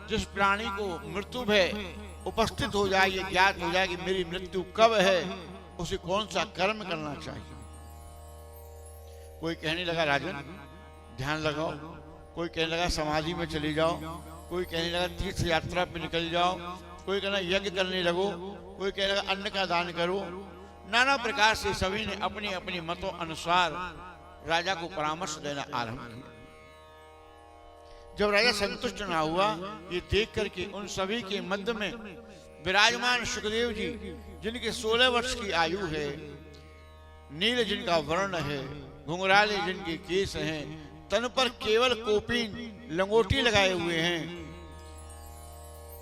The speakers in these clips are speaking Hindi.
जिस प्राणी को मृत्यु भय उपस्थित हो जाए, ये ज्ञात हो जाए कि मेरी मृत्यु कब है, उसे कौन सा कर्म करना चाहिए। कोई कहने लगा राजन ध्यान लगाओ, कोई कहने लगा समाधि में चले जाओ, कोई कहने लगा तीर्थ यात्रा पे निकल जाओ, कोई कहना यज्ञ करने लगो, कोई कहने लगा अन्न का दान करो। नाना प्रकार से सभी ने अपनी अपनी मतों अनुसार राजा को परामर्श देना आरंभ किया। जब राजा संतुष्ट ना हुआ, ये देख करके उन सभी के मध्य में विराजमान सुखदेव जी, जिनके 16 वर्ष की आयु है, नील जिनका वर्ण है, घुंघराले जिनके केस हैं, तन पर केवल कोपीन लंगोटी लगाए हुए हैं,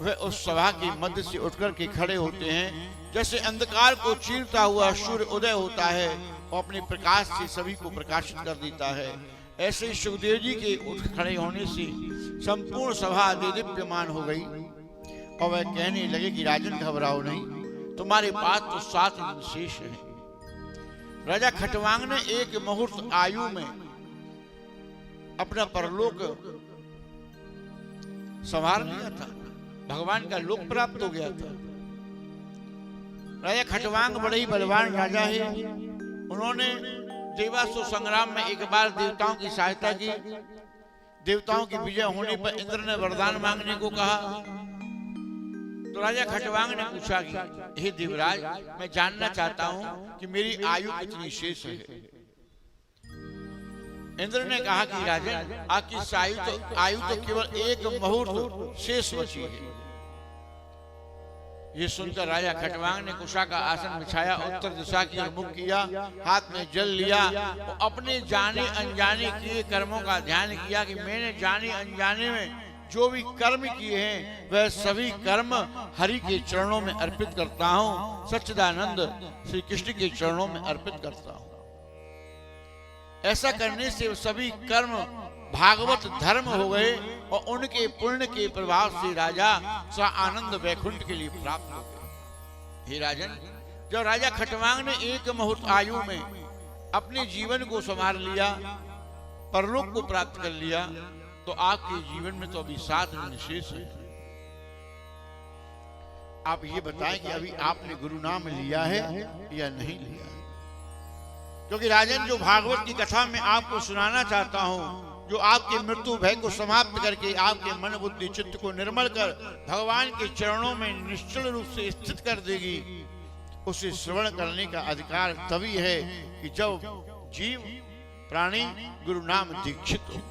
वे उस सभा के मध्य से उठकर के खड़े होते हैं। जैसे अंधकार को चीरता हुआ सूर्य उदय होता है और अपने प्रकाश से सभी को प्रकाशित कर देता है, ऐसे ही सुखदेव जी के उठ खड़े होने से संपूर्ण सभा दीप्यमान हो गई। और वह कहने लगे कि राजन घबराओ नहीं, तुम्हारे पास तो 7 दिन शेष है। राजा खटवांग ने एक मुहूर्त आयु में अपना परलोक संवार लिया था, भगवान का लोक प्राप्त हो गया था। राजा खटवांग बड़े ही बलवान राजा है। उन्होंने देवासुर संग्राम में एक बार देवताओं की सहायता की। देवताओं की विजय होने पर इंद्र ने वरदान मांगने को कहा, तो राजा खटवांग ने पूछा कि हे देवराज, मैं जानना चाहता हूं कि मेरी आयु कितनी शेष है। इंद्र ने कहा कि राजन, आपकी आयु तो केवल एक मुहूर्त शेष बची है। ये सुनकर राजा खटवांग ने कुशा का आसन बिछाया, उत्तर दिशा की ओर मुख किया, हाथ में जल लिया और अपने जाने अनजाने किए कर्मों का ध्यान किया कि मैंने जाने अनजाने में जो भी कर्म किए हैं वह सभी कर्म हरि के चरणों में अर्पित करता हूँ, सच्चिदानंद श्री कृष्ण के चरणों में अर्पित करता हूँ। ऐसा करने से सभी कर्म भागवत धर्म हो गए और उनके पुण्य के प्रभाव से राजा आनंद वैकुंठ के लिए प्राप्त हो गए। हे राजन, जब राजा खटवांग ने एक मुहूर्त आयु में अपने जीवन को संवार लिया, परलोक को प्राप्त कर लिया, तो आपके जीवन में तो अभी 7 दिन शेष है। आप ये बताएं कि अभी आपने गुरु नाम लिया है या नहीं लिया है? क्योंकि राजन, जो भागवत की कथा में आपको सुनाना चाहता हूं, जो आपके मृत्यु भय को समाप्त करके आपके मन बुद्धि चित्त को निर्मल कर भगवान के चरणों में निश्चल रूप से स्थित कर देगी, उसे श्रवण करने का अधिकार तभी है कि जब जीव प्राणी गुरु नाम दीक्षित हो।